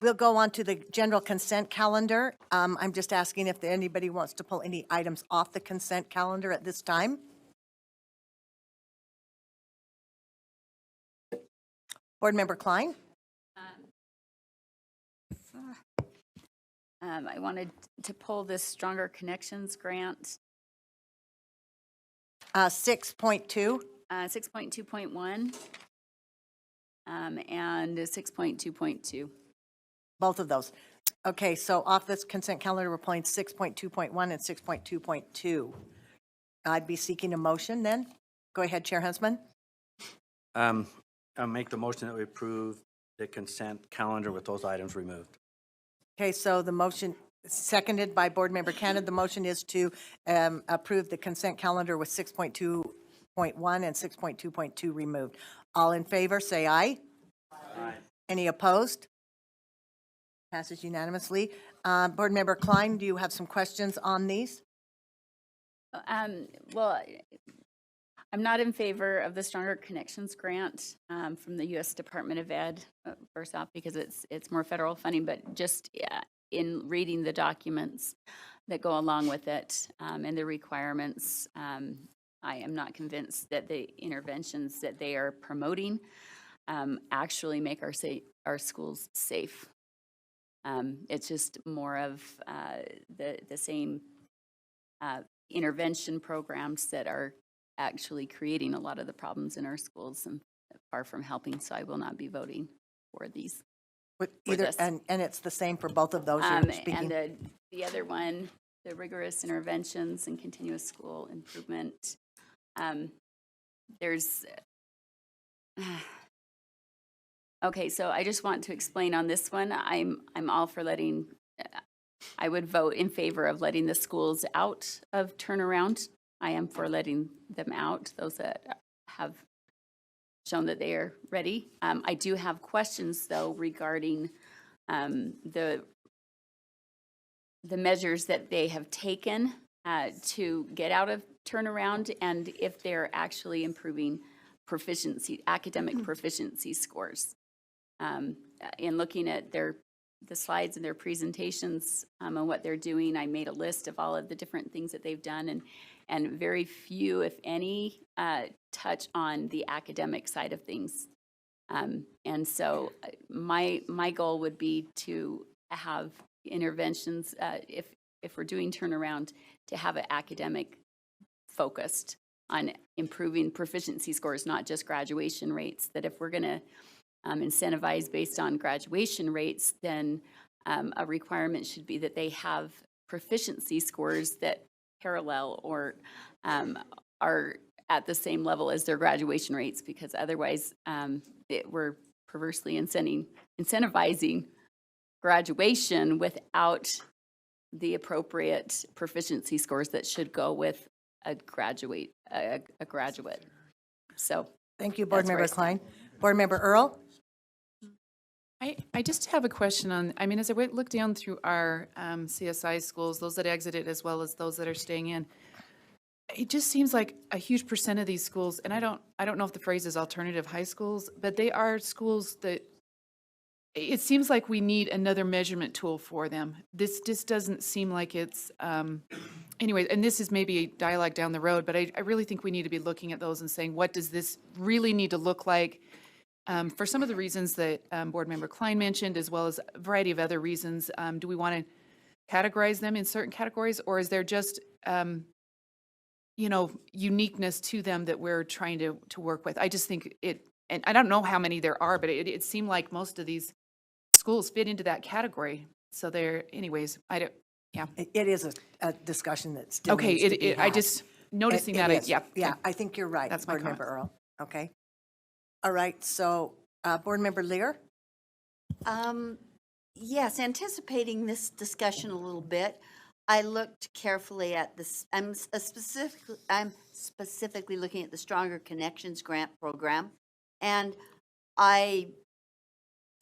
We'll go on to the general consent calendar. I'm just asking if anybody wants to pull any items off the consent calendar at this time. Board Member Klein? I wanted to pull this Stronger Connections grant, 6.2. 6.2.1, and 6.2.2. Both of those. Okay, so off this consent calendar, we're pulling 6.2.1 and 6.2.2. I'd be seeking a motion then. Go ahead, Chair Huntsman. I'll make the motion that we approve the consent calendar with those items removed. Okay, so the motion, seconded by Board Member Cannon, the motion is to approve the consent calendar with 6.2.1 and 6.2.2 removed. All in favor, say aye. Aye. Any opposed? Passes unanimously. Board Member Klein, do you have some questions on these? Well, I'm not in favor of the Stronger Connections grant from the U.S. Department of Ed, first off, because it's more federal funding, but just in reading the documents that go along with it and the requirements, I am not convinced that the interventions that they are promoting actually make our schools safe. It's just more of the same intervention programs that are actually creating a lot of the problems in our schools and far from helping, so I will not be voting for these. Either, this. and it's the same for both of those you're speaking. And the other one, the rigorous interventions and continuous school improvement, there's okay, so I just want to explain on this one. I'm all for letting, I would vote in favor of letting the schools out of turnaround. I am for letting them out, those that have shown that they are ready. I do have questions, though, regarding the measures that they have taken to get out of turnaround and if they're actually improving academic proficiency scores. In looking at the slides and their presentations and what they're doing, I made a list of all of the different things that they've done, and very few, if any, touch on the academic side of things. And so my goal would be to have interventions, if we're doing turnaround, to have it academic focused on improving proficiency scores, not just graduation rates. That if we're going to incentivize based on graduation rates, then a requirement should be that they have proficiency scores that parallel or are at the same level as their graduation rates, because otherwise we're perversely incentivizing graduation without the appropriate proficiency scores that should go with a graduate. So Thank you, Board Member Klein. Board Member Earl? I just have a question on, I mean, as I look down through our CSI schools, those that exited as well as those that are staying in, it just seems like a huge percent of these schools, and I don't know if the phrase is alternative high schools, but they are schools that it seems like we need another measurement tool for them. This just doesn't seem like it's, anyway, and this is maybe a dialogue down the road, but I really think we need to be looking at those and saying, what does this really need to look like? For some of the reasons that Board Member Klein mentioned, as well as a variety of other reasons, do we want to categorize them in certain categories, or is there just, uniqueness to them that we're trying to work with? I just think and I don't know how many there are, but it seemed like most of these schools fit into that category. So anyways, yeah. It is a discussion that still Okay, needs to be I had. just noticing It that, is. yeah. Yeah, I think you're right, That's my Board Member Earl. Okay. All right, so Board Member Lear? Yes, anticipating this discussion a little bit, I looked carefully at this. I'm specifically looking at the Stronger Connections grant program, and I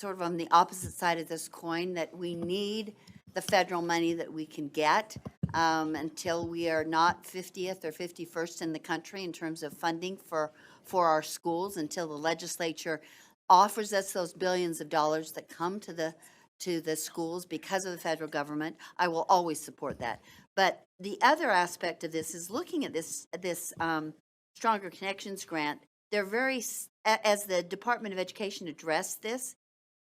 sort of on the opposite side of this coin, that we need the federal money that we can get until we are not 50th or 51st in the country in terms of funding for our schools, until the legislature offers us those billions of dollars that come to to the schools because of the federal government. I will always support that. But the other aspect of this is looking at this Stronger Connections grant. They're as the Department of Education addressed this,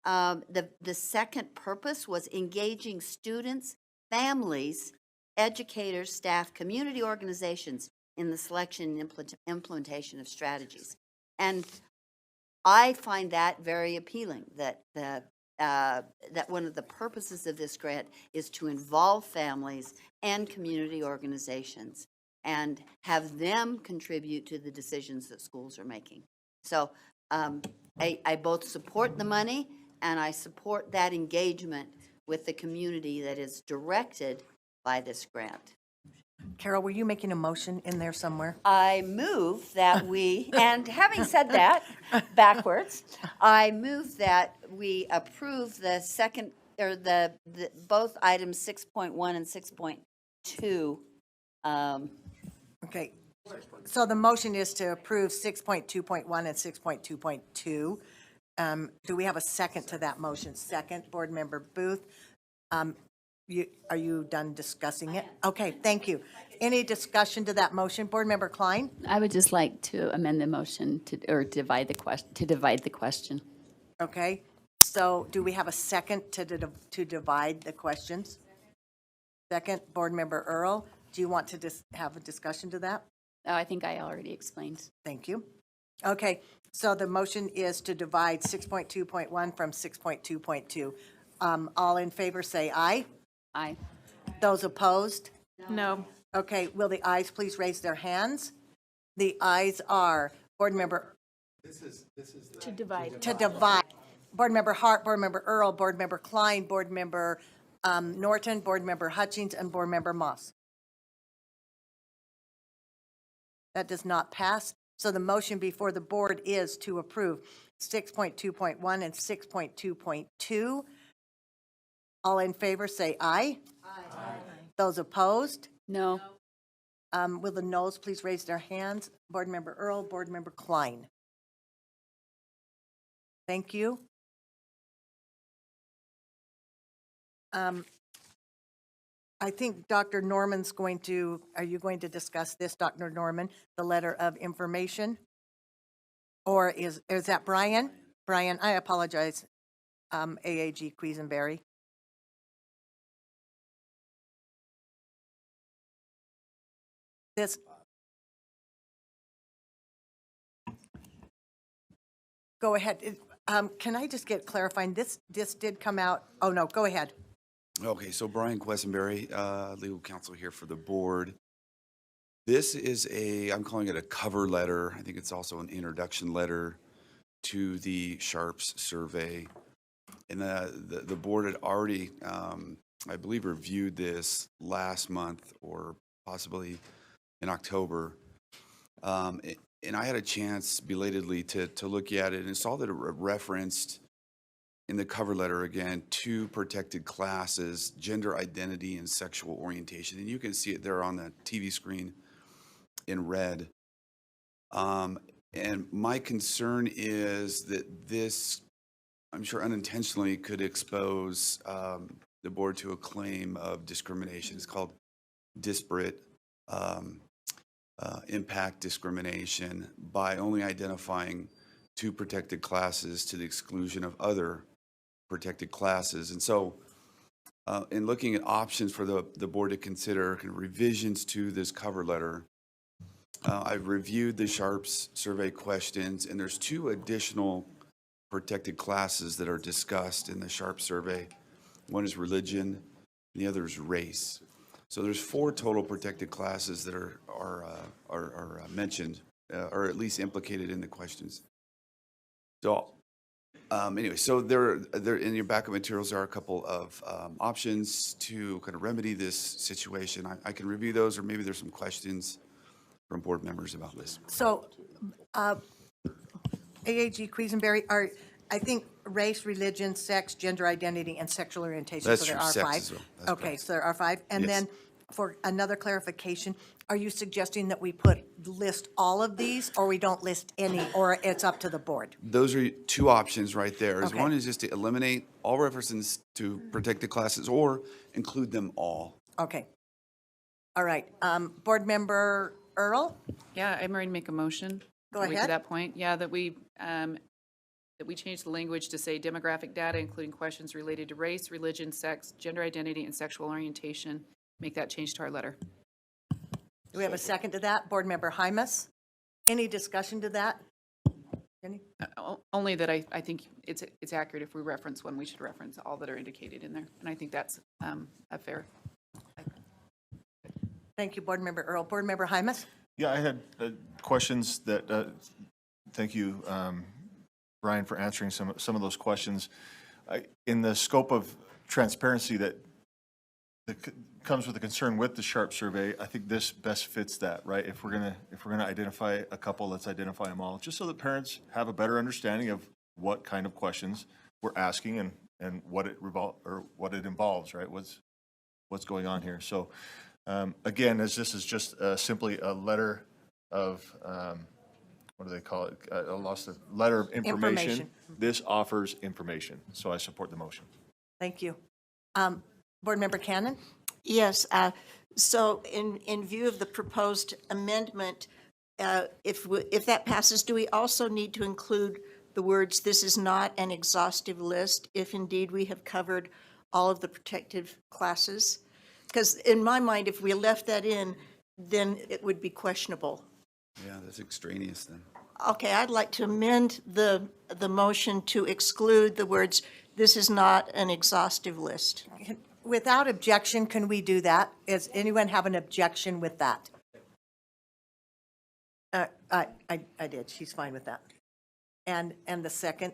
the second purpose was engaging students, families, educators, staff, community organizations in the selection and implementation of strategies. And I find that very appealing, that that one of the purposes of this grant is to involve families and community organizations and have them contribute to the decisions that schools are making. So I both support the money and I support that engagement with the community that is directed by this grant. Carol, were you making a motion in there somewhere? I move that we, and having said that backwards, I move that we approve the second, or the both items 6.1 and 6.2. Okay, so the motion is to approve 6.2.1 and 6.2.2. Do we have a second to that motion? Second, Board Member Booth. Are you done discussing it? Okay, thank you. Any discussion to that motion? Board Member Klein? I would just like to amend the motion or divide the question. Okay, so do we have a second to divide the questions? Second, Board Member Earl, do you want to have a discussion to that? Oh, I think I already explained. Thank you. Okay, so the motion is to divide 6.2.1 from 6.2.2. All in favor say aye. Aye. Those opposed? No. Okay, will the ayes please raise their hands? The ayes are Board Member To divide. to divide. Board Member Hart, Board Member Earl, Board Member Klein, Board Member Norton, Board Member Hutchings, and Board Member Moss. That does not pass. So the motion before the board is to approve 6.2.1 and 6.2.2. All in favor say aye. Aye. Those opposed? No. Will the noes please raise their hands? Board Member Earl, Board Member Klein. Thank you. I think Dr. Norman's going to, are you going to discuss this, Dr. Norman, the letter of information? Or is that Brian? Brian, I apologize, AAG Quisenberry. This, go ahead. Can I just get clarifying, this did come out, oh no, go ahead. Okay, so Brian Quesenberry, legal counsel here for the board. This is I'm calling it a cover letter. I think it's also an introduction letter to the Sharps survey. And the board had already, I believe, reviewed this last month or possibly in October. And I had a chance belatedly to look at it and saw that it referenced in the cover letter again, 2 protected classes, gender identity and sexual orientation. And you can see it there on the TV screen in red. And my concern is that this, I'm sure unintentionally, could expose the board to a claim of discrimination. It's called disparate impact discrimination by only identifying 2 protected classes to the exclusion of other protected classes. And so in looking at options for the board to consider, kind of revisions to this cover letter, I've reviewed the Sharps survey questions, and there's 2 additional protected classes that are discussed in the Sharps survey. One is religion, and the other is race. So there's 4 total protected classes that are mentioned, or at least implicated in the questions. So anyway, so there in your backup materials, there are a couple of options to kind of remedy this situation. I can review those, or maybe there's some questions from board members about this. So AAG Quisenberry, I think race, religion, sex, gender identity, and sexual orientation. That's So there true, are sex 5. as well. That's Okay, correct. so there are 5. And Yes. then for another clarification, are you suggesting that we list all of these, or we don't list any, or it's up to the board? Those are two options right there. Okay. One is just to eliminate all references to protected classes or include them all. Okay. All right. Board Member Earl? Yeah, I'm ready to make a motion. Go Are we ahead. To that point, yeah, that we change the language to say demographic data, including questions related to race, religion, sex, gender identity, and sexual orientation. Make that change to our letter. Do we have a second to that? Board Member Hymas? Any discussion to that? Jenny? Only that I think it's accurate if we reference one, we should reference all that are indicated in there. And I think that's a fair. Thank you, Board Member Earl. Board Member Hymas? Yeah, I had questions that, thank you, Brian, for answering some of those questions. In the scope of transparency that comes with the concern with the SHARP survey, I think this best fits that, right? If we're gonna identify a couple, let's identify them all, just so that parents have a better understanding of what kind of questions we're asking and what it involves, right? What's going on here. So again, as this is just simply a letter of, what do they call it? I lost the letter of information. Information. This offers information, so I support the motion. Thank you. Board Member Cannon? Yes, so in view of the proposed amendment, if that passes, do we also need to include the words, "This is not an exhaustive list," if indeed we have covered all of the protective classes? Because in my mind, if we left that in, then it would be questionable. Yeah, that's extraneous then. Okay, I'd like to amend the motion to exclude the words, "This is not an exhaustive list." Without objection, can we do that? Does anyone have an objection with that? I did. She's fine with that. And the second,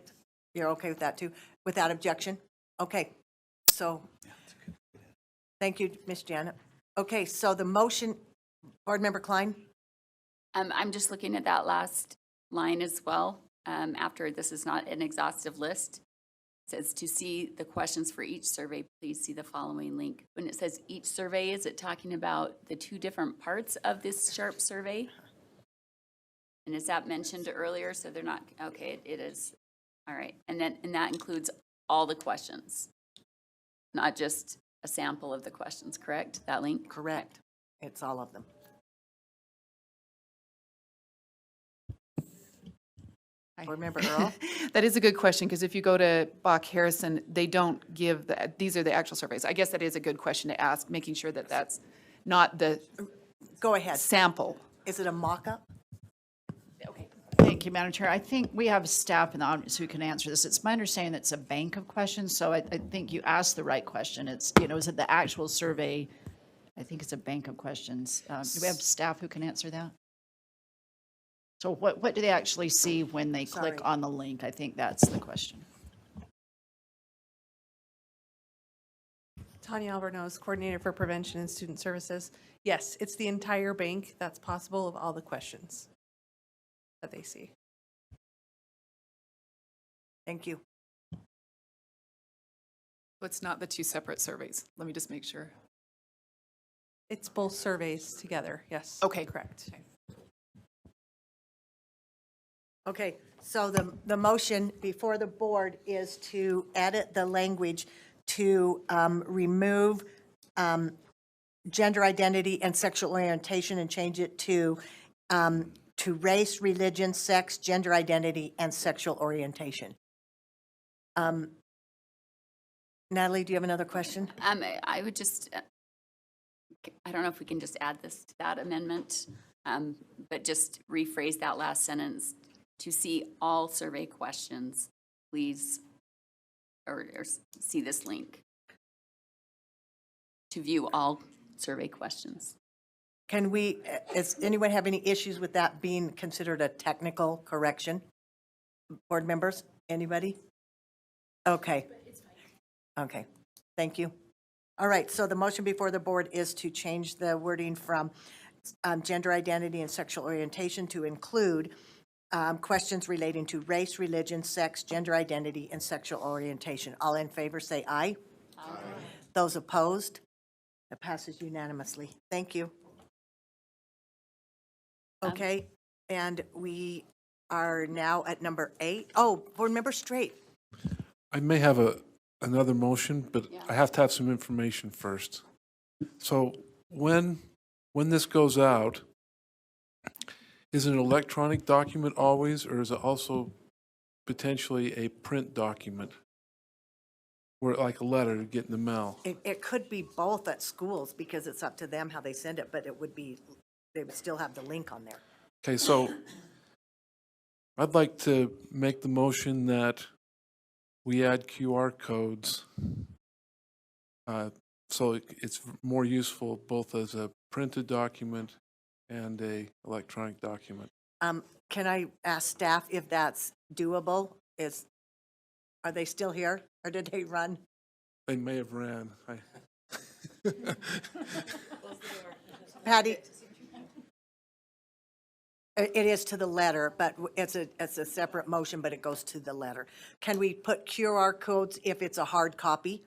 you're okay with that too? Without objection? Okay. So, thank you, Ms. Janet. Okay, so the motion, Board Member Klein? I'm just looking at that last line as well. After this is not an exhaustive list, it says to see the questions for each survey, please see the following link. When it says each survey, is it talking about the two different parts of this SHARP survey? And is that mentioned earlier? So they're not, okay, it is. All right. And that includes all the questions, not just a sample of the questions, correct? That link? Correct. It's all of them. Board Member Earl? That is a good question, because if you go to Bach Harrison, they don't give, these are the actual surveys. I guess that is a good question to ask, making sure that that's not the Go ahead. sample. Is it a mock-up? Thank you, Madam Chair. I think we have staff in the audience who can answer this. It's my understanding that it's a bank of questions, so I think you asked the right question. It's, is it the actual survey? I think it's a bank of questions. Do we have staff who can answer that? So what do they actually see when they click Sorry. on the link? I think that's the question. Tanya Albornoz, Coordinator for Prevention and Student Services. Yes, it's the entire bank that's possible of all the questions that they see. Thank you. It's not the two separate surveys. Let me just make sure. It's both surveys together, yes. Okay. Correct. Okay, so the motion before the board is to edit the language to remove gender identity and sexual orientation and change it to race, religion, sex, gender identity, and sexual orientation. Natalie, do you have another question? I would just, I don't know if we can just add this to that amendment, but just rephrase that last sentence. To see all survey questions, please, or see this link. To view all survey questions. Does anyone have any issues with that being considered a technical correction? Board members, anybody? Okay. Okay, thank you. All right, so the motion before the board is to change the wording from gender identity and sexual orientation to include questions relating to race, religion, sex, gender identity, and sexual orientation. All in favor, say aye. Aye. Those opposed? It passes unanimously. Thank you. Okay, and we are now at number 8. Oh, Board Member Straight. I may have another motion, but I have to have some information first. So when this goes out, is it an electronic document always, or is it also potentially a print document? Where like a letter to get in the mail? It could be both at schools because it's up to them how they send it, but it would be, they would still have the link on there. Okay, so I'd like to make the motion that we add QR codes. So it's more useful both as a printed document and a electronic document. Can I ask staff if that's doable? Are they still here or did they run? They may have ran. Patty? It is to the letter, but it's a separate motion, but it goes to the letter. Can we put QR codes if it's a hard copy?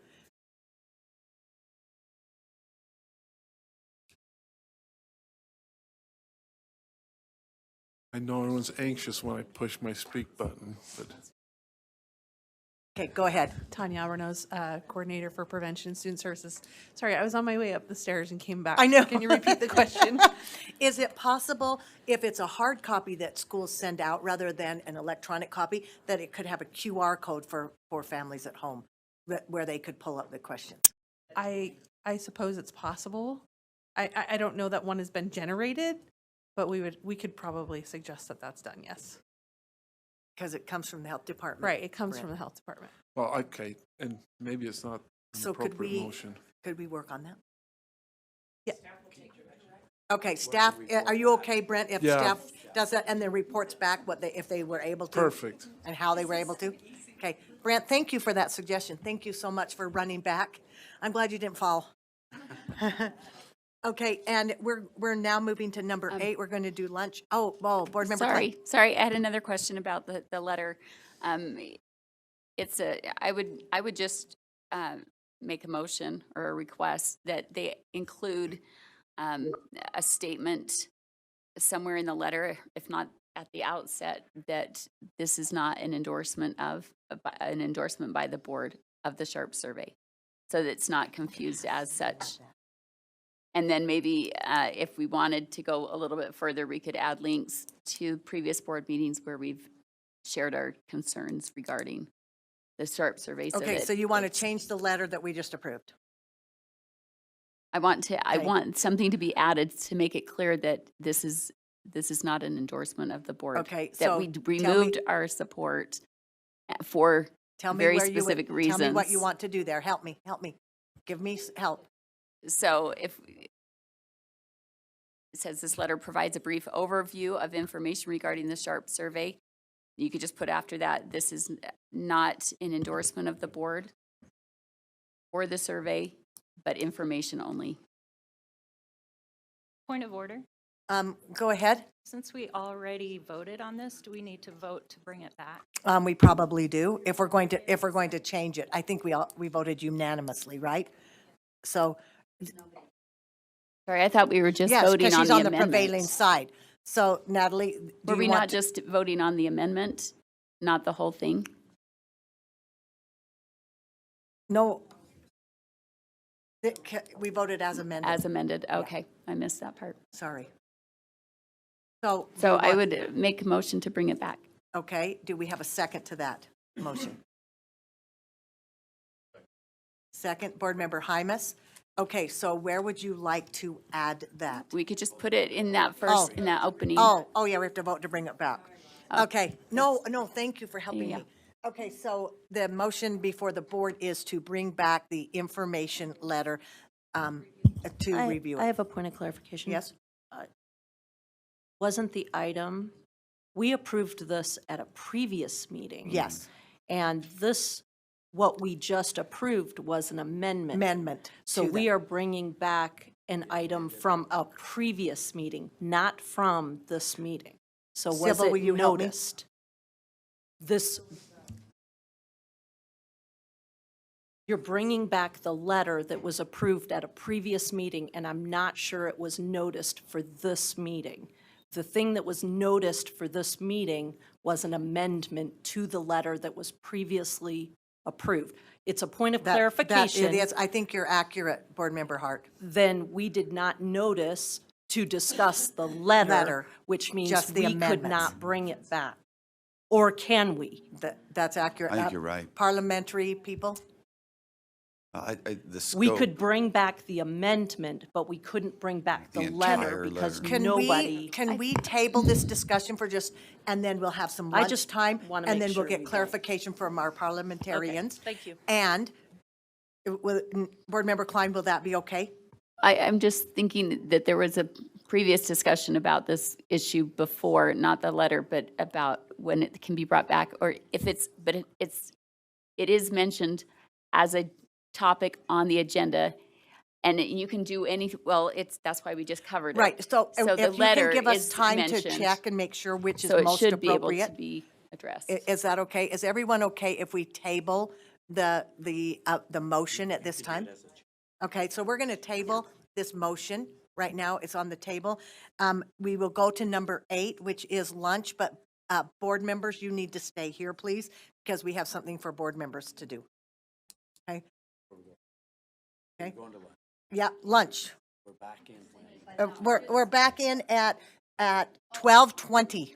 I know everyone's anxious when I push my speak button, but Okay, go ahead. Tanya Albornoz, Coordinator for Prevention and Student Services. Sorry, I was on my way up the stairs and came back. I know. Can you repeat the question? Is it possible, if it's a hard copy that schools send out rather than an electronic copy, that it could have a QR code for families at home where they could pull up the questions? I suppose it's possible. I don't know that one has been generated, but we could probably suggest that that's done, yes. Because it comes from the health department. Right, it comes Correct. from the health department. well, okay, and maybe it's not an So could appropriate we, motion. could we work on that? Yeah. Okay, staff, are you okay, Brent, if Yeah. staff does that and then reports back if they were able to? Perfect. And how they were able to? Okay, Brent, thank you for that suggestion. Thank you so much for running back. I'm glad you didn't fall. Okay, and we're now moving to number 8. We're going to do lunch. Oh, Board Member Clay. Sorry, I had another question about the letter. I would just make a motion or a request that they include a statement somewhere in the letter, if not at the outset, that this is not an endorsement by the board of the SHARP survey, so that it's not confused as such. And then maybe if we wanted to go a little bit further, we could add links to previous board meetings where we've shared our concerns regarding the SHARP survey. Okay, so you want to change the letter that we just approved? I want something to be added to make it clear that this is not an endorsement of the board. Okay, That so we tell me- removed our support for Tell me very where you would- specific reasons. Tell me what you want to do there. Help me. Give me help. So it says this letter provides a brief overview of information regarding the SHARP survey. You could just put after that, this is not an endorsement of the board or the survey, but information only. Point of order. Go ahead. Since we already voted on this, do we need to vote to bring it back? We probably do, if we're going to change it. I think we voted unanimously, right? So, Sorry, I thought we were just yes, voting because on she's the on the prevailing amendment. side. So Natalie, do Were we you not want to? just voting on the amendment, not the whole thing? No. We voted as amended. As amended, okay, I missed that part. Sorry. So. do So you I want- would make a motion to bring it back. Okay, do we have a second to that motion? Second, Board Member Hymas. Okay, so where would you like to add that? We could just put it in that first, in that opening. Oh, yeah, we have to vote to bring it back. Oh. Okay, no, thank you for helping Yeah. me. Okay, so the motion before the board is to bring back the information letter to review I it. have a point of clarification. Yes? Wasn't the item, we approved this at a previous meeting. Yes, And this, what we just approved was an amendment. amendment. So to we that. are bringing back an item from a previous meeting, not from this meeting. So was Sybil, will it you help me? noticed? This, You're bringing back the letter that was approved at a previous meeting, and I'm not sure it was noticed for this meeting. The thing that was noticed for this meeting was an amendment to the letter that was previously approved. It's a point of That- clarification. That it is, I think you're accurate, Board Member Hart. Then we did not notice to discuss the letter, Letter, which means just the we could amendments. not bring it back. Or can we? That's accurate. I think you're right. Parliamentary people? The We scope- could bring back the amendment, but we couldn't bring back the The letter entire because letter. nobody. Can we table this discussion for just, and then we'll have some I lunch just time? wanna And make then we'll sure get we do. clarification from our parliamentarians. Thank you. And Board Member Klein, will that be okay? I'm just thinking that there was a previous discussion about this issue before, not the letter, but about when it can be brought back, or if it's, but it is mentioned as a topic on the agenda, and you can do any, well, that's why we just covered it. Right, so So the if you can letter give us is time to mentioned, check and make sure which is so it most should be able to appropriate. be addressed. Is that okay? Is everyone okay if we table the motion at this time? Okay, so we're going to table this motion right now. It's on the table. We will go to number 8, which is lunch, but board members, you need to stay here, please, because we have something for board members to do. Okay? Okay? Yeah, lunch. We're back in at 12:20.